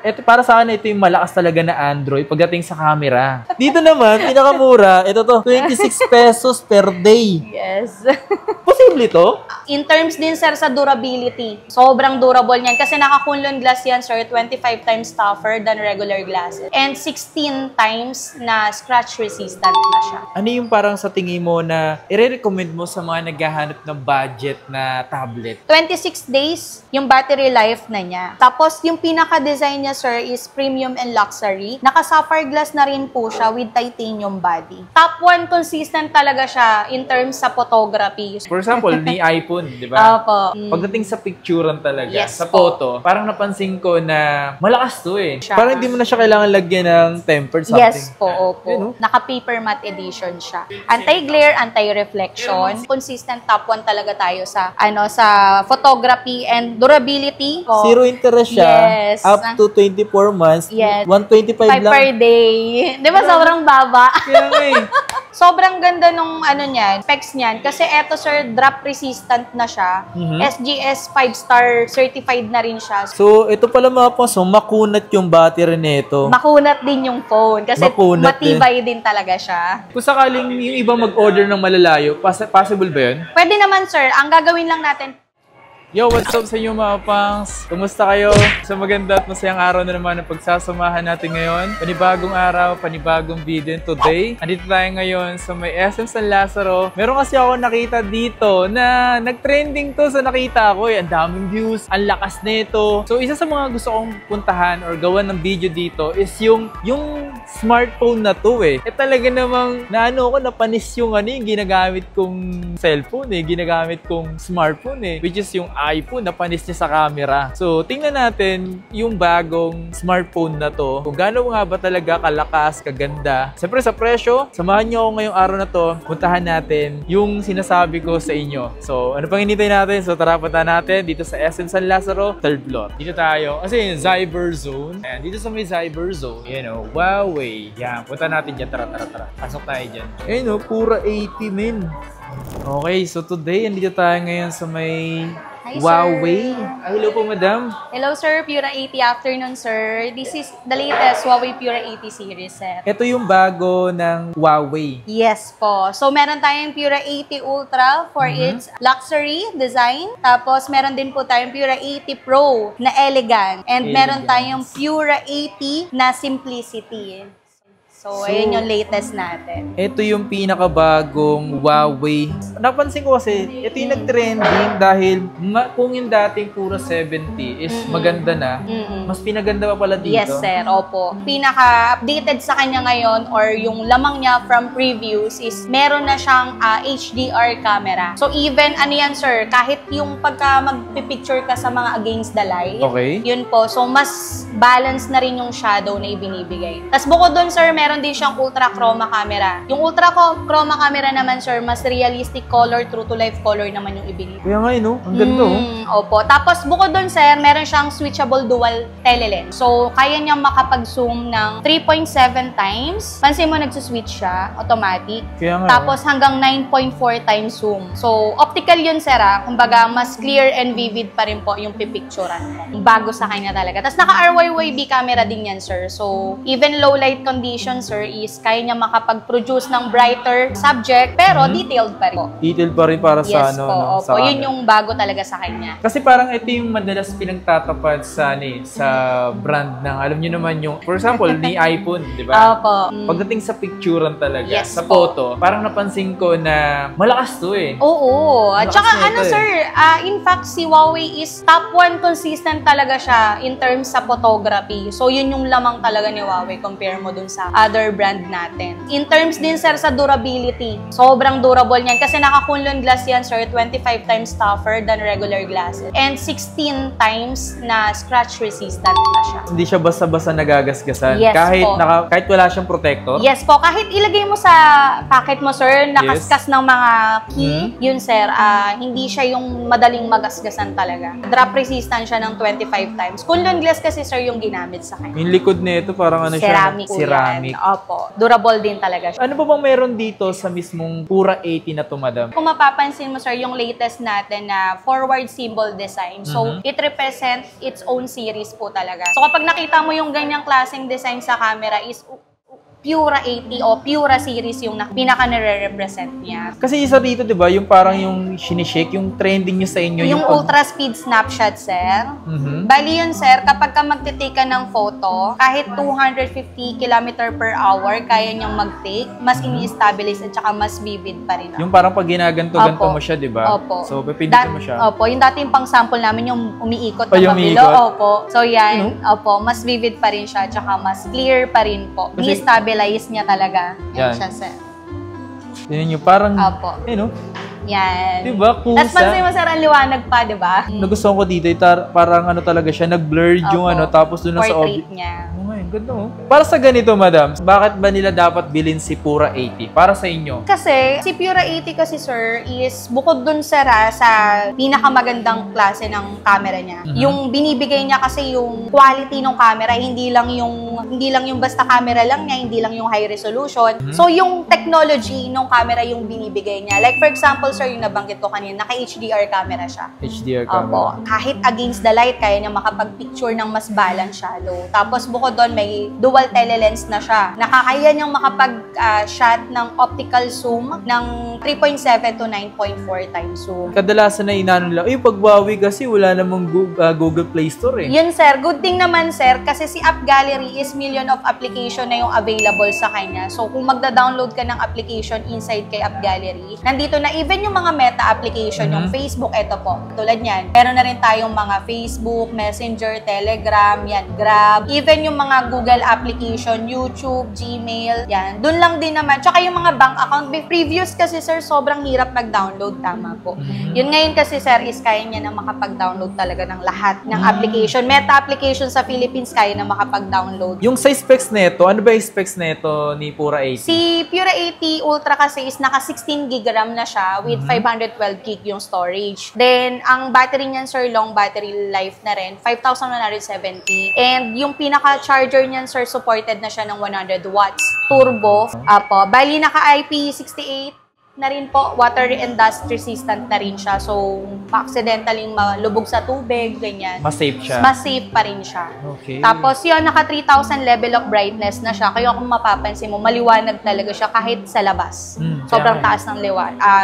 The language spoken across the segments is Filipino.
Ito para sa akin, ito yung malakas talaga na Android pagdating sa camera. Dito naman, pinakamura, ito to, 26 pesos per day. Yes. Posible to? In terms din, sir, sa durability, sobrang durable niyan. Kasi naka-Kunlun glass yan, sir, 25 times tougher than regular glasses. And 16 times na scratch resistant na siya. Ano yung parang sa tingin mo na i-recommend mo sa mga naghahanap ng budget na tablet? 26 days yung battery life na niya. Tapos, yung pinaka-design niya, sir, is premium and luxury. Naka-sapphire glass na rin po siya with titanium body. Top 1 consistent talaga siya in terms sa photography. For example, ni iPhone, di ba? Opo. Pagdating sa picturean talaga, Yes sa po. photo, parang napansin ko na malakas to eh. Siya. Parang hindi mo na siya kailangan lagyan ng tempered something. Yes po, opo. Naka-paper matte edition siya. Anti-glare, anti-reflection. Consistent top 1 talaga tayo sa sa photography and durability. Zero interest siya. Yes. Up to 24 months. Yes. 125 5 lang. per day. Di ba sobrang baba? Kaya nga eh. Sobrang ganda nung niyan, specs niyan. Kasi eto, sir, drop resistant na siya. SGS 5-star certified na rin siya. So, ito pala mga paso, makunat yung battery nito. Makunat din yung phone. Kasi Makunat matibay din talaga siya. Kung sakaling yung iba mag-order ng malalayo, possible ba yun? Pwede naman, sir. Ang gagawin lang natin, Yo, what's up sa inyo mga pangs? Kumusta kayo? Sa maganda at masayang araw na naman ang pagsasamahan natin ngayon. Panibagong araw, panibagong video. Today, andito tayo ngayon sa may SM San Lazaro. Meron kasi ako nakita dito na nag-trending to sa nakita ko. Ang daming views, ang lakas nito. So, isa sa mga gusto kong puntahan or gawan ng video dito is yung smartphone na to eh. Talaga namang napanis yung yung ginagamit kong cellphone eh. Ginagamit kong smartphone eh. Which is yung iPhone, napanis niya sa camera. So, tingnan natin yung bagong smartphone na to. Kung gaano nga ba talaga kalakas, kaganda. Siyempre sa presyo, samahan niyo ako ngayong araw na to. Puntahan natin yung sinasabi ko sa inyo. So, ano pang hinintay natin? So, tara punta natin dito sa SM San Lazaro, 3rd floor. Dito tayo. Kasi Cyber Zone. Ayan, dito sa may Cyber Zone. Huawei. Yan, punta natin dyan. Tara. Pasok tayo dyan. Ayun pura 80 men. Okay, so today, andito tayo ngayon sa may Hi, Huawei. sir. Hello po, madam. Hello, sir. Pura 80 afternoon, sir. This is the latest Huawei Pura 80 series, sir. Ito yung bago ng Huawei. Yes po. So, meron tayong Pura 80 Ultra for its luxury design. Tapos, meron din po tayong Pura 80 Pro na elegant. And meron tayong Pura 80 na simplicity. So, ayun yung latest natin. Ito yung pinakabagong Huawei. Napansin ko kasi, ito yung nag-trending dahil kung yung dating pura 70 is maganda na, mas pinaganda pa pala dito. Yes, sir. Opo. Pinaka-updated sa kanya ngayon or yung lamang niya from previews is meron na siyang HDR camera. So, even, yan, sir, kahit yung pagka magpipicture ka sa mga against the light, yun po. So, mas balance na rin yung shadow na ibinibigay. Tapos, bukod dun, sir, meron din siyang ultra chroma camera. Yung ultra chroma camera naman, sir, mas realistic color, true to life color naman yung ibinibigay. Kaya nga ang ganda Opo. Tapos, bukod dun, sir, meron siyang switchable dual telelens. So, kaya niyang makapag-zoom ng 3.7 times. Pansin mo, nagsuswitch siya, automatic. Kaya nga. Tapos, hanggang 9.4 times zoom. So, optical yun, sir, kumbaga, mas clear and vivid pa rin po yung pipicturan mo. Bago sa kanya talaga. Tapos, naka-RYYB camera din yan, sir. So, even low light conditions, sir, is kaya niya makapag-produce ng brighter subject, pero detailed pa rin po. Detailed pa rin para sa Opo. Yun yung bago talaga sa kanya. Kasi parang ito yung madalas pinagtatapad sa brand ng, alam niyo naman yung, for example, ni iPhone, di ba? Opo. Pagdating sa picturean talaga, Yes sa po. photo, parang napansin ko na malakas to eh. Oo. At saka Malakas na ito sir, in fact, si Huawei is top 1 consistent talaga siya in terms sa photography. So, yun yung lamang talaga ni Huawei compare mo dun sa other brand natin. In terms din, sir, sa durability, sobrang durable niyan. Kasi naka-Kunlun glass yan, sir, 25 times tougher than regular glasses. And 16 times na scratch resistant na siya. Hindi siya basta-basta nagagasgasan. Yes kahit po. Kahit wala siyang protector. Yes po. Kahit ilagay mo sa packet mo, sir, nakaskas ng mga key, yun, sir, hindi siya yung madaling magasgasan talaga. Drop resistant siya ng 25 times. Kunlun glass kasi, sir, yung ginamit sa kanya. Yung likod nito parang Ceramic po ceramic. Opo. Durable din talaga siya. Ano ba bang meron dito sa mismong Pura 80 na to, madam? Kung mapapansin mo, sir, yung latest natin na forward symbol design. So, it represents its own series po talaga. So, kapag nakita mo yung ganyang klaseng design sa camera is Pura 80 o Pura series yung pinaka nire-represent niya. Kasi isa dito, di ba, yung parang yung sinishake, yung trending nyo sa inyo. Yung ultra speed snapshot, sir. Bali yun, sir, kapag ka magtitake ka ng photo, kahit 250 km per hour, kaya niyang mag-take, mas ini-stabilize at saka mas vivid pa rin. Yung parang pag ginaganto-ganto mo siya, di ba? Opo. So, pipindutin mo siya. Opo. Yung dating pang sample namin, yung umiikot na yung pabilo. umiikot? Opo. So, yan. Opo. Mas vivid pa rin siya, at saka mas clear pa rin po. Ini-stabilize niya talaga. Yan siya, sir. Yan yung parang, Opo. Yan. Diba? Kusa. Tapos pansin mo, sir, ang liwanag pa, diba? Nagustuhan ko dito, parang ano talaga siya, nag-blurred yung ano, tapos doon sa portrait niya. Ganda mo. Para sa ganito, madam, bakit ba nila dapat bilhin si Pura 80? Para sa inyo? Kasi, si Pura 80 kasi, sir, is bukod dun, sir, sa pinakamagandang klase ng camera niya. Yung binibigay niya kasi yung quality ng camera, hindi lang yung basta camera lang niya, hindi lang yung high resolution. So, yung technology ng camera yung binibigay niya. Like, for example, sir, yung nabanggit ko kanina, naka-HDR camera siya. HDR camera. Opo. Kahit against the light, kaya niya makapag-picture ng mas balance shadow. Tapos, bukod doon, may dual telelens na siya. Nakakaya niyang makapag-shot ng optical zoom ng 3.7 to 9.4 times zoom. Kadalasan na inano lang, pagbawi kasi wala namang Google Play Store eh. Yun, sir. Good thing naman, sir, kasi si App Gallery is million of application na yung available sa kanya. So, kung magda-download ka ng application inside kay App Gallery, nandito na even yung mga meta application, yung Facebook, eto po. Tulad niyan. Meron na rin tayong mga Facebook, Messenger, Telegram, yan, Grab. Even yung mga Google application, YouTube, Gmail, yan. Doon lang din naman. Tsaka yung mga bank account. Previous kasi, sir, sobrang hirap mag-download. Tama po. Yun ngayon kasi, sir, is kaya niya na makapag-download talaga ng lahat ng application. Meta application sa Philippines, kaya na makapag-download. Yung size specs nito, ano ba yung specs nito ni Pura 80? Si Pura 80 Ultra kasi is naka 16 GB RAM na siya with 512 GB yung storage. Then, ang battery niyan, sir, long battery life na rin, 5,170. And yung pinaka-charger niyan, sir, supported na siya ng 100 watts. Turbo. Apo. Bali, naka-IP68 na rin po. Water and dust resistant na rin siya. So, accidentally malubog sa tubig, ganyan. Mas safe siya? Mas safe pa rin siya. Okay. Tapos, yun, naka 3,000 level of brightness na siya. Kaya kung mapapansin mo, maliwanag talaga siya kahit sa labas. Sobrang taas ng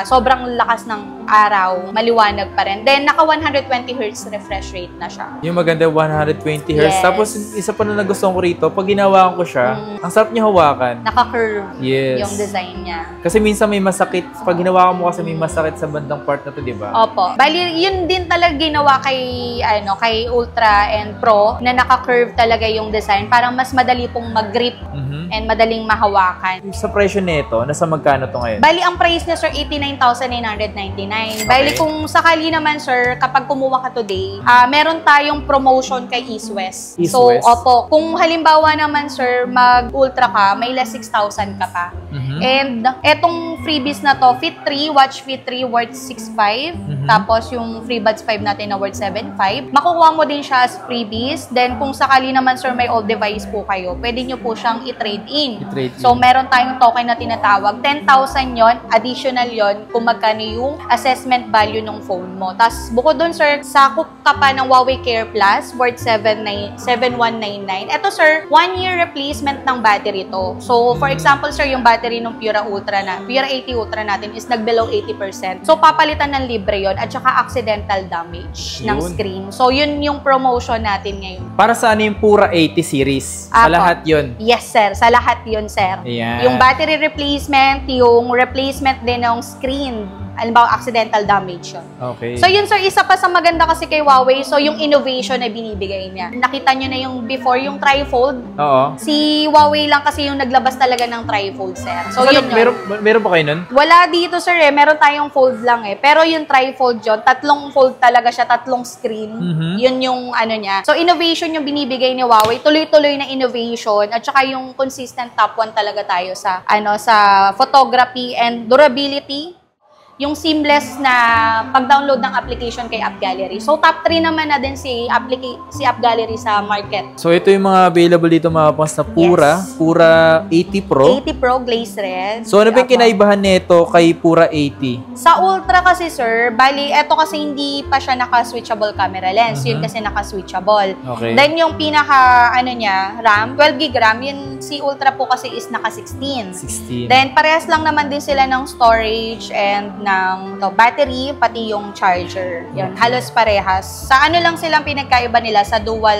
sobrang lakas ng araw, maliwanag pa rin. Then, naka 120 Hz refresh rate na siya. Yung maganda, 120 Hz. Yes. Tapos, isa pa na nagustuhan ko rito, pag ginawakan ko siya, ang sarap niya hawakan. Naka-curve Yes. yung design niya. Kasi minsan may masakit. Pag ginawakan mo kasi may masakit sa bandang part na to, di ba? Opo. Bali, yun din talaga ginawa kay, kay Ultra and Pro na naka-curve talaga yung design. Parang mas madali pong mag-grip and madaling mahawakan. Sa presyo nito, nasa magkano to ngayon? Bali, ang price niya, sir, 89,999. Bali, kung sakali naman, sir, kapag kumuha ka today, meron tayong promotion kay East West. So, West? opo. Kung halimbawa naman, sir, mag-ultra ka, may less 6,000 ka pa. And etong freebies na to, Fit 3, Watch Fit 3 worth 6,500. Tapos yung FreeBuds 5 natin na worth 7,500. Makukuha mo din siya as freebies. Then kung sakali naman, sir, may old device po kayo, pwede nyo po siyang i-trade in. So meron tayong token na tinatawag. 10,000 yon, additional yon kung magkano yung assessment value ng phone mo. Tapos bukod dun, sir, sakop ka pa ng Huawei Care Plus worth 7,199. Ito, sir, 1-year replacement ng battery to. So for example, sir, yung battery ng Pura 80 Ultra natin is nag-below 80%. So, papalitan ng libre yon at saka accidental damage ng screen. So, yun yung promotion natin ngayon. Para saan yung Pura 80 series? Sa lahat yun? Yes, sir. Sa lahat yun, sir. Ayan. Yung battery replacement, yung replacement din ng screen, halimbawa, accidental damage yun. Okay. So, yun, sir, isa pa sa maganda kasi kay Huawei, so yung innovation na binibigay niya. Nakita nyo na yung before, yung trifold. Oo. Si Huawei lang kasi yung naglabas talaga ng trifold, sir. So, Saan, yun yun. meron pa kayo nun? Wala dito, sir, eh. Meron tayong fold lang, eh. Pero yung trifold yun, tatlong fold talaga siya, tatlong screen. Yun yung ano niya. So, innovation yung binibigay ni Huawei. Tuloy-tuloy na innovation. At saka yung consistent top 1 talaga tayo sa, sa photography and durability. yung seamless na pag-download ng application kay App Gallery. So, top 3 naman na din si App Gallery sa market. So, ito yung mga available dito mga pangs na Pura 80 Pro. 80 Pro Glaze Red. So, ano ba yung kinaibahan nito kay Pura 80? Sa Ultra kasi, sir, bali, eto kasi hindi pa siya naka-switchable camera lens. Yun kasi naka-switchable. Okay. Then, yung pinaka, RAM, 12 gig RAM, yun si Ultra po kasi is naka-16. 16. Then, parehas lang naman din sila ng storage and ng battery, pati yung charger. Yun, halos parehas. Sa ano lang silang pinagkaiba nila sa dual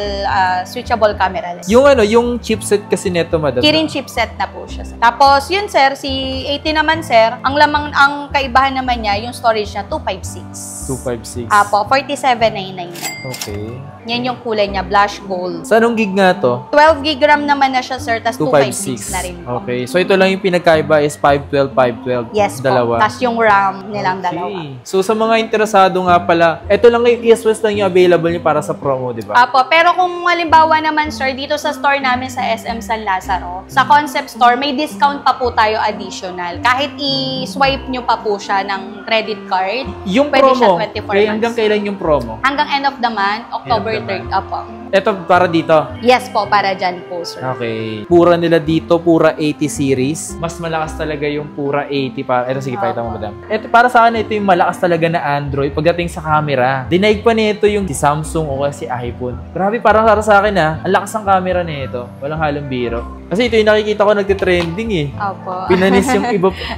switchable camera lens. Yung chipset kasi nito, madam. Kirin chipset na po siya. Tapos, yun sir, si 80 naman sir, ang kaibahan naman niya, yung storage niya, 256. 256. Apo, 47,999. Okay. Yan yung kulay niya, blush gold. Sa anong gig nga to? 12 gig RAM naman na siya, sir, tas 256 na rin po. Okay. So, ito lang yung pinagkaiba is 512. Yes Dalawa. po. Tas yung RAM nilang dalawa. So, sa mga interesado nga pala, ito lang yung ESWS lang yung available nyo para sa promo, di ba? Apo, pero kung halimbawa naman, sir, dito sa store namin sa SM San Lazaro, sa Concept Store, may discount pa po tayo additional. Kahit i-swipe nyo pa po siya ng credit card, Yung pwede promo, siya 24 months. hanggang kailan yung promo? Hanggang end of the month, October End of the 3rd. Apo. Ito, para dito. Yes po, para dyan po, sir. Okay. Pura nila dito, Pura 80 series. Mas malakas talaga yung Pura 80 pa. Ito, sige, pakita mo, madam. Ito, para sa akin, ito yung malakas talaga na Android pagdating sa camera. Dinaig pa nito yung si Samsung o si iPhone. Grabe, parang para sa akin ang lakas ng camera nito. Walang halong biro. Kasi ito yung nakikita ko nagtitrending eh. Opo.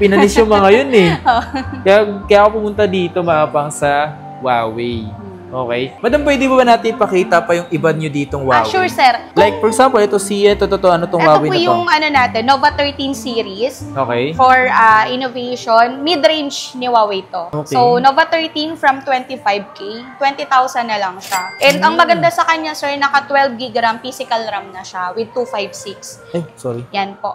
Pinanis yung mga yun eh. Kaya ako pumunta dito, mapang sa Huawei. Okay. Madam, pwede ba natin ipakita pa yung iba nyo ditong Huawei? Sure, sir. Like, for example, ito ano tong Ito Huawei po na to? yung natin, Nova 13 series. Okay. For innovation, mid-range ni Huawei to. Okay. So, Nova 13 from 25K, 20,000 na lang siya. And ang maganda sa kanya, sir, naka 12 gig RAM, physical RAM na siya with 256. Sorry. Yan po.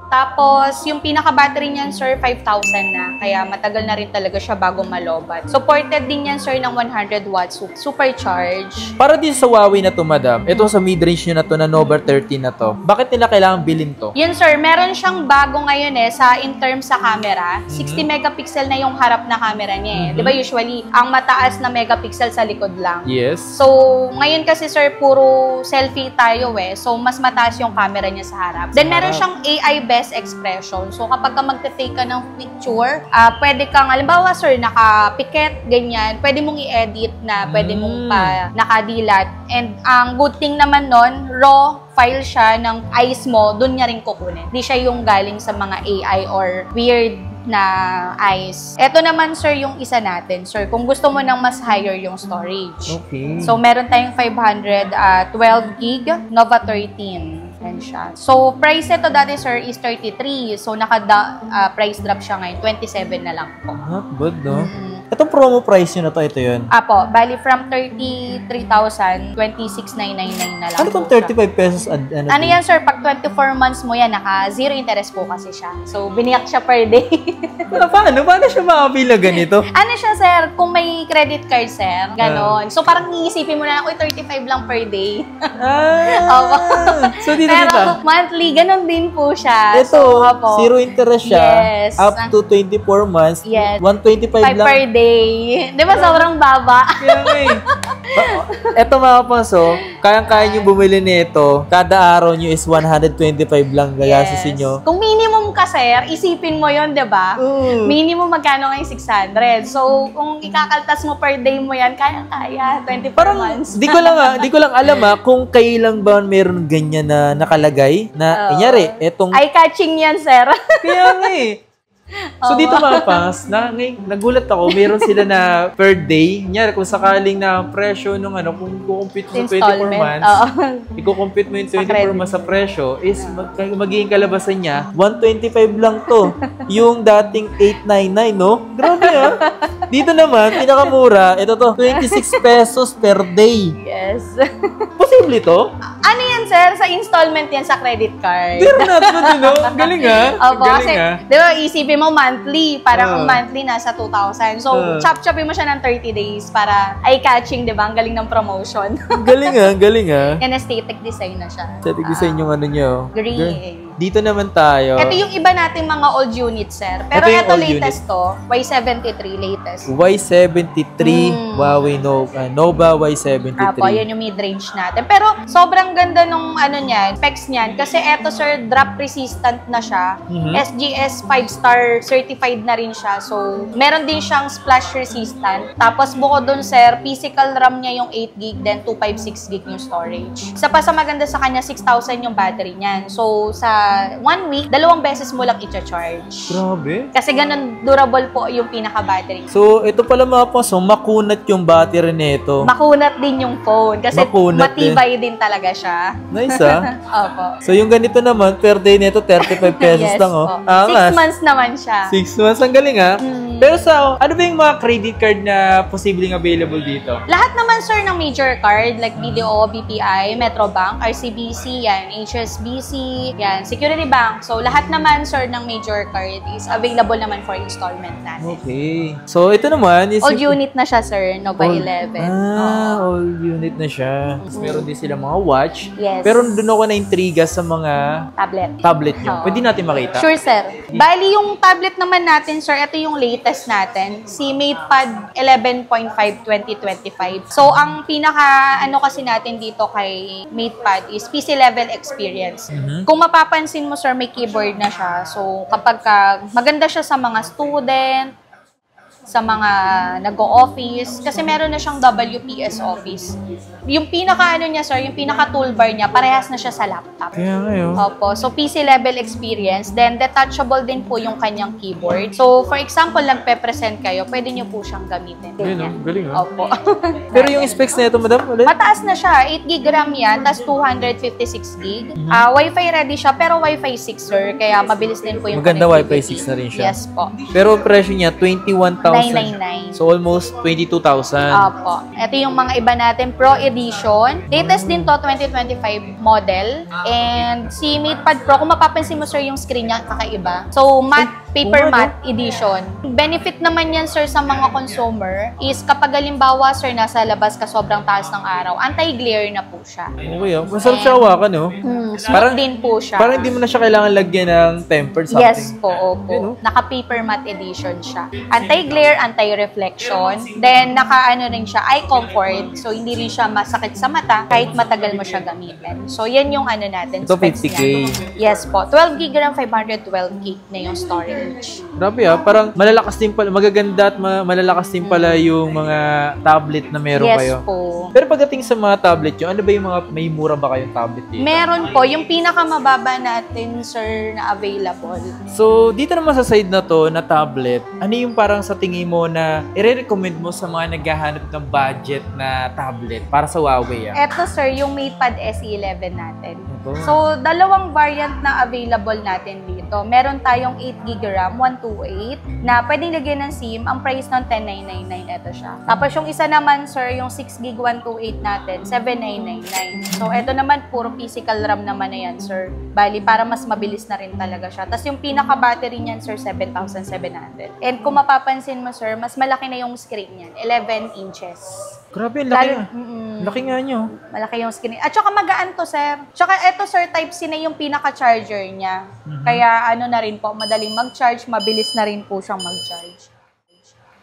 Tapos, yung pinaka-battery niyan, sir, 5,000 na. Kaya matagal na rin talaga siya bago malobat. Supported din yan, sir, ng 100 watts supercharge. Para din sa Huawei na to, madam, ito sa mid-range nyo na to, na Nova 13 na to, bakit nila kailangan bilhin to? Yun, sir, meron siyang bago ngayon in terms sa camera. 60 megapixel na yung harap na camera niya eh. Di ba usually, ang mataas na megapixel sa likod lang. Yes. So, ngayon kasi, sir, puro selfie tayo eh. So, mas mataas yung camera niya sa harap. Then, meron siyang AI best expression. So, kapag ka magte-take ka ng picture, pwede kang, halimbawa, sir, nakapikit, ganyan, pwede mong i-edit na, pwede mong pa nakadilat. And ang good thing naman nun, raw file siya ng eyes mo, dun niya rin kukunin. Di siya yung galing sa mga AI or weird na eyes. Ito naman, sir, yung isa natin. Sir, kung gusto mo nang mas higher yung storage. Okay. So, meron tayong 512 gig, Nova 13. Yan siya. So, price ito dati, sir, is 33. So, price drop siya ngayon. 27 na lang po. Not bad, no? Itong promo price nyo na to, ito yun. Apo, bali from 33,000, 26,999 na lang. Ano tong po siya. 35 pesos? Ano yan, sir? Pag 24 months mo yan, naka zero interest po kasi siya. So, biniyak siya per day. Paano siya makapila ganito? Ano siya, sir? Kung may credit card, sir, ganon. So, parang iisipin mo na, 35 lang per day. Opo. So, dito Pero monthly, ganon din po siya. Ito, opo. zero interest siya. Yes. Up to 24 months. Yes. 125 5 lang. per day. Di ba sobrang baba? Kaya nga eh. Eto mga paso, kayang-kaya nyo bumili nito. Kada araw nyo is 125 lang gagastusin nyo. Kung minimum ka, sir, isipin mo yon, di ba? Minimum magkano ngayon 600. So, kung ikakaltas mo per day mo yan, kaya-kaya. 24 Parang, months. di ko lang alam kung kailan ba meron ganyan na nakalagay na, kunyari, etong... Eye-catching yan, sir. Kaya nga eh. So dito mga pangs, nagulat ako, meron sila na per day. Kunyari, kung sakaling na presyo nung kung i-compute mo sa 24 months, i-compute mo yung 24 months sa presyo, is magiging kalabasan niya, 125 lang to. Yung dating 899, no? Grabe Dito naman, pinakamura, ito to, 26 pesos per day. Yes. Posible to? Ano yan, sir? Sa installment yan sa credit card. Pero not good, no? Galing Opo, Galing kasi, di ba, isipin mo monthly, para kung monthly nasa 2,000. So, chop-chopin mo siya ng 30 days para eye-catching, di ba? Ang galing ng promotion. Galing galing Yan, aesthetic design na siya. Aesthetic design yung ano nyo. Green. dito naman tayo. Ito yung iba nating mga old units, sir. Pero Ito yung ito old latest to, Y73 latest. Y73 Huawei Nova Y73. Apo, yan yung mid-range natin. Pero sobrang ganda nung ano niyan, specs niyan. Kasi eto, sir, drop resistant na siya. SGS 5-star certified na rin siya. So, meron din siyang splash resistant. Tapos bukod dun, sir, physical RAM niya yung 8GB, then 256GB yung storage. Isa pa sa maganda sa kanya, 6,000 yung battery niyan. So, sa 1 week, 2 beses mo lang i-charge. Grabe. Kasi ganun durable po yung pinaka-battery. So, ito pala mga po, so makunat yung battery nito. Makunat din yung phone kasi Makunat matibay din talaga siya. Nice ah. Opo. So, yung ganito naman, per day nito, 35 pesos Yes lang oh. po. Angas. 6 months naman siya. 6 months, ang galing ah. Pero sa, ano ba yung mga credit card na posibleng available dito? Lahat naman, sir, ng major card like BDO, BPI, Metrobank, RCBC, yan, HSBC, yan, Security Bank. So, lahat naman, sir, ng major card is available naman for installment natin. Okay. So, ito naman is... Old unit na siya, sir, Nova 11. Old unit na siya. Meron din sila mga watch. Yes. Pero doon ako na-intriga sa mga tablet nyo. Oo. Pwede natin makita? Sure, sir. Bali, yung tablet naman natin, sir, ito yung latest natin. Si MatePad 11.5 2025. So, ang pinaka, ano kasi natin dito kay MatePad is PC level experience. Kung mapapansin mo, sir, may keyboard na siya. So, kapag maganda siya sa mga student, sa mga nag-o-office, kasi meron na siyang WPS Office. Yung pinaka-ano niya, sir, yung pinaka-toolbar niya, parehas na siya sa laptop. Kaya ngayon. Opo. So, PC level experience. Then, detachable din po yung kanyang keyboard. So, for example, nagpe-present kayo, pwede niyo po siyang gamitin. Ayun, galing ah. Opo. Pero yung specs na ito, madam, ulit? Mataas na siya. 8GB RAM yan, tas 256GB. Wi-Fi ready siya, pero Wi-Fi 6, sir. Kaya mabilis din po yung Maganda connectivity. Wi-Fi 6 na rin siya. Yes po. Pero presyo niya, 21,000. 999. So, almost 22,000. Opo. Ito yung mga iba natin, Pro Edition. Latest din to, 2025 model. And si MatePad Pro, kung mapapansin mo, sir, yung screen niya kakaiba. So, matte, paper matte edition. Benefit naman yan, sir, sa mga consumer is kapag halimbawa, sir, nasa labas ka sobrang taas ng araw, anti-glare na po siya. Okay ah. Masarap siya hawakan, no? Smooth din po siya. Parang hindi mo na siya kailangan lagyan ng tempered something. Yes po, opo. Naka-paper matte edition siya. Anti-glare, anti-reflection. Then, naka-ano rin siya, eye comfort. So, hindi rin siya masakit sa mata kahit matagal mo siya gamitin. So, yan yung ano natin. Ito, specs 50K. niya. Yes po. 12GB RAM, 512GB na yung storage. Grabe ah, parang malalakas din pala, magaganda at malalakas din pala yung mga tablet na meron Yes kayo. po. Pero pagdating sa mga tablet nyo, ano ba yung mga, may mura ba kayong tablet dito? Meron po. Yung pinakamababa natin, sir, na available. So, dito naman sa side na to, na tablet, ano yung parang sa tingin mo na i-recommend mo sa mga naghahanap ng budget na tablet para sa Huawei ah? Eto, sir, yung MatePad SE11 natin. Ito. So, dalawang variant na available natin dito. Meron tayong 8GB RAM, 128, na pwedeng lagyan ng SIM. Ang price ng 10,999, ito siya. Tapos yung isa naman, sir, yung 6GB 128 natin, 7,999. So, ito naman, puro physical RAM naman na yan, sir. Bali, para mas mabilis na rin talaga siya. Tapos yung pinaka-battery niyan, sir, 7,700. And kung mapapansin mo, sir, mas malaki na yung screen niyan, 11 inches. Grabe, ang laki Lalo- nga. Laki nga nyo. Malaki yung screen. At saka magaan to, sir. Tsaka eto, sir, Type-C na yung pinaka-charger niya. Kaya ano na rin po, madaling mag-charge, mabilis na rin po siyang mag-charge.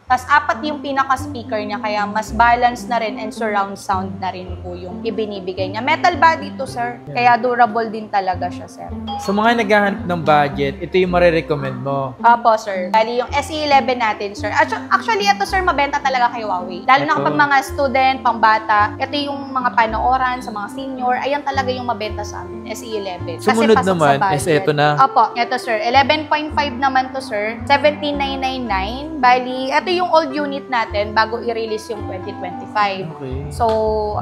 Tapos, 4 yung pinaka-speaker niya, kaya mas balance na rin and surround sound na rin po yung ibinibigay niya. Metal body to, sir. Kaya durable din talaga siya, sir. Sa mga naghahanap ng budget, ito yung marirecommend mo. Opo, sir. Bali, yung SE11 natin, sir. Actually, ito, sir, mabenta talaga kay Huawei. Lalo na Ito. kapag mga student, pangbata, ito yung mga panooran sa mga senior, ayan talaga yung mabenta sa amin, SE11. Kasi Sumunod pasok naman, sa budget. is eto na. Opo, ito, sir. 11.5 naman to, sir. 17,999. Bali, ito yung old unit natin bago i-release yung 2025. Okay. So,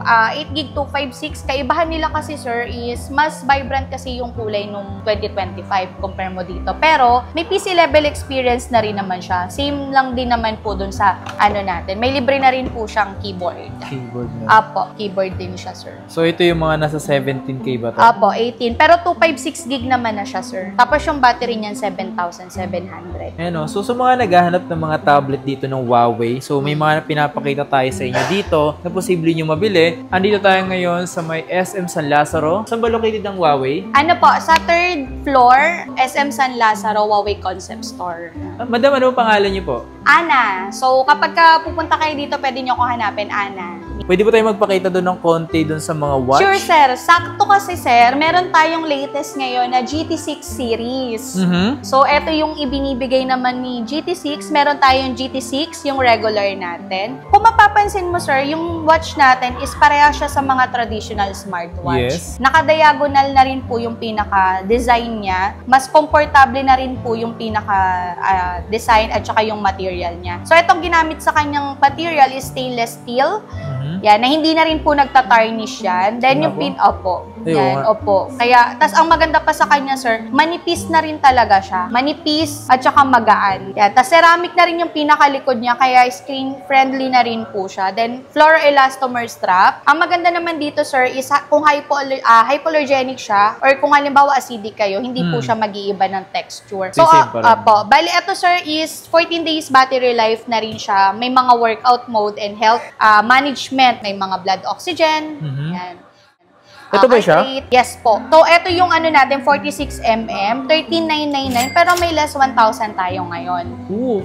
8GB 256. Kaibahan nila kasi, sir, is mas vibrant kasi yung kulay nung 2025 compare mo dito. Pero, may PC level experience na rin naman siya. Same lang din naman po dun sa ano natin. May libre na rin po siyang keyboard. Keyboard na. Apo, keyboard din siya, sir. So, ito yung mga nasa 17K ba to? Apo, 18. Pero 256GB naman na siya, sir. Tapos yung battery niyan, 7,700. Ayan o. So, sa mga naghahanap ng mga tablet dito dito ng Huawei. So, may mga pinapakita tayo sa inyo dito na posible nyo mabili. Andito tayo ngayon sa may SM San Lazaro. Saan ba located ang Huawei? Ano po, sa 3rd floor, SM San Lazaro, Huawei Concept Store. Madam, ano pangalan niyo po? Ana. So, kapag pupunta kayo dito, pwede nyo ko hanapin, Ana. Pwede ba tayo magpakita doon ng konti doon sa mga watch? Sure, sir. Sakto kasi, sir. Meron tayong latest ngayon na GT6 series. So, eto yung ibinibigay naman ni GT6. Meron tayong GT6, yung regular natin. Kung mapapansin mo, sir, yung watch natin is pareha siya sa mga traditional smartwatch. Yes. Naka-diagonal na rin po yung pinaka-design niya. Mas komportable na rin po yung pinaka-design at saka yung material niya. So, itong ginamit sa kanyang material is stainless steel. Yan, na hindi na rin po nagtatarnish yan. Then yung pin, opo. Yan, opo. Kaya, tas ang maganda pa sa kanya, sir, manipis na rin talaga siya. Manipis at saka magaan. Yan, tas ceramic na rin yung pinakalikod niya, kaya screen-friendly na rin po siya. Then, fluoroelastomer strap. Ang maganda naman dito, sir, is kung hypoallergenic siya, or kung halimbawa acidic kayo, hindi po siya mag-iiba ng texture. So, opo. Bali, ito, sir, is 14 days battery life na rin siya. May mga workout mode and health management. May mga blood oxygen. Yan. Ito ba siya? Yes po. So, ito yung ano natin, 46mm, 13,999, pero may less 1,000 tayo ngayon.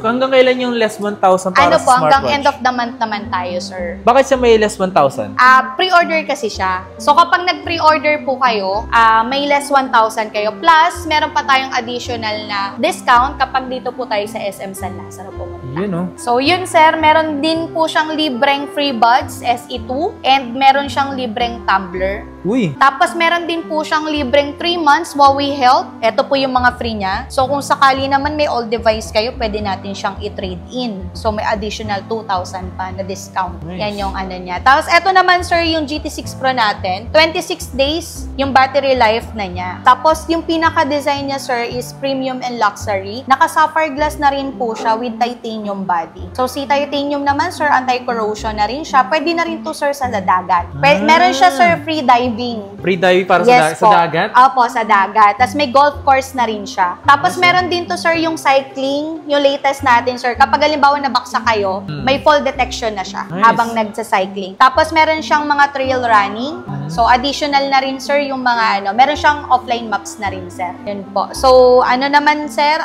Hanggang kailan yung less 1,000 para sa ano po, smartwatch? hanggang end of the month naman tayo, sir. Bakit siya may less 1,000? Pre-order kasi siya. So, kapag nag-pre-order po kayo, may less 1,000 kayo. Plus, meron pa tayong additional na discount kapag dito po tayo sa SM San Lazaro po. Yun, no? So, yun, sir, meron din po siyang libreng free buds, SE2, and meron siyang libreng tumbler. Tapos, meron din po siyang libreng 3 months Huawei Health. Ito po yung mga free niya. So, kung sakali naman may old device kayo, pwede natin siyang i-trade in. So, may additional 2,000 pa na discount. Nice. Yan yung ano niya. Tapos, ito naman, sir, yung GT6 Pro natin. 26 days yung battery life na niya. Tapos, yung pinaka-design niya, sir, is premium and luxury. Naka-sapphire glass na rin po siya with titanium body. So, si titanium naman, sir, anti-corrosion na rin siya. Pwede na rin to, sir, sa dagat. Meron siya, sir, free diving. Free diving para yes, sa dagat? Opo, sa dagat. Tapos may golf course na rin siya. Tapos meron din to, sir, yung cycling, yung latest natin, sir. Kapag halimbawa nabaksa kayo, may fall detection na siya habang nagsa-cycling. Tapos meron siyang mga trail running. So, additional na rin, sir, yung mga meron siyang offline maps na rin, sir. Yun po. So, ano naman, sir,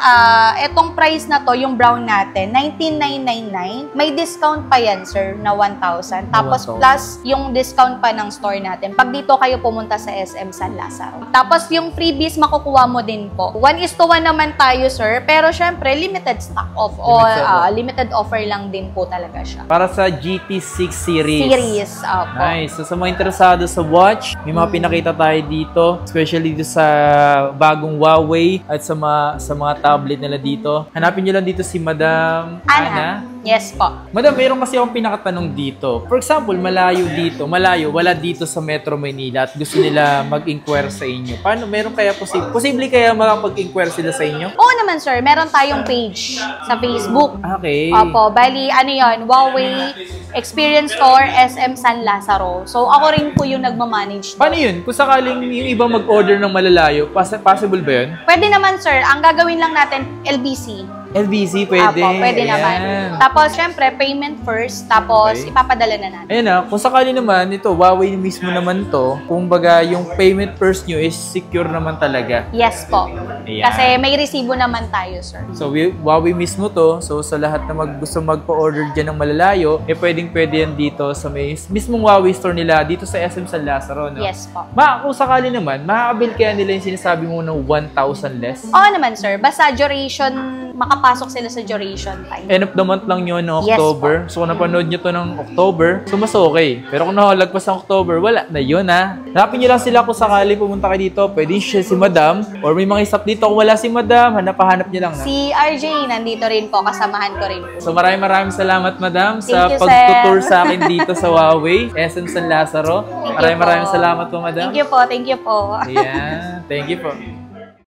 etong price na to, yung brown natin, 19,999. May discount pa yan, sir, na 1,000. Tapos, plus yung discount pa ng store natin. Pag dito kayo pumunta sa SM San Lazaro. Tapos, yung freebies makukuha mo din po. 1:1 naman tayo, sir. Pero, syempre, limited stock of all. Limited offer lang din po talaga siya. Para sa GT6 series. Opo. Nice. So, sa mga interesado sa watch, may mga pinakita tayo dito. Especially dito sa bagong Huawei at sa mga tablet nila dito. Hanapin nyo lang dito si Madam Ana. Yes po. Madam, mayroon kasi akong pinakatanong dito. For example, malayo, wala dito sa Metro Manila at gusto nila mag-inquire sa inyo. Paano? Meron kaya posible kaya makapag-inquire sila sa inyo? Oo naman, sir. Meron tayong page sa Facebook. Okay. Opo. Bali, yon, Huawei Experience Store SM San Lazaro. So, ako rin po yung nagmamanage. Paano yun? Kung sakaling yung iba mag-order ng malalayo, possible ba yun? Pwede naman, sir. Ang gagawin lang natin, LBC. LBC, pwede. Apo, pwede naman. Tapos, syempre, payment first. Tapos, ipapadala na natin. Ayan kung sakali naman, ito, Huawei mismo naman to. Kumbaga, yung payment first nyo is secure naman talaga. Yes po. Ayan. Kasi may resibo naman tayo, sir. So, Huawei mismo to. So, sa lahat na gusto magpa-order dyan ng malalayo, pwedeng-pwede yan dito sa mismong Huawei store nila, dito sa SM San Lazaro, no? Yes po. Kung sakali naman, makakabil kaya nila yung sinasabi mo ng 1,000 less? Oo naman, sir. Basta duration, makapasok sila sa duration time. End of the month lang yun ng October. Yes, so, kung napanood nyo to ng October, so mas okay. Pero kung nakalagpas ng October, wala na yun, ha? Hanapin nyo lang sila kung sakali pumunta kayo dito. Pwede siya si Madam, or may mga staff dito. Kung wala si Madam, hanap nyo lang, na. Si RJ, nandito rin po. Kasamahan ko rin po. So, maraming salamat, Madam, sa Thank you, pagtutour sir. sa akin dito sa Huawei, SM San Lazaro. Maraming salamat po, Madam. Thank you po. Ayan. Thank you po.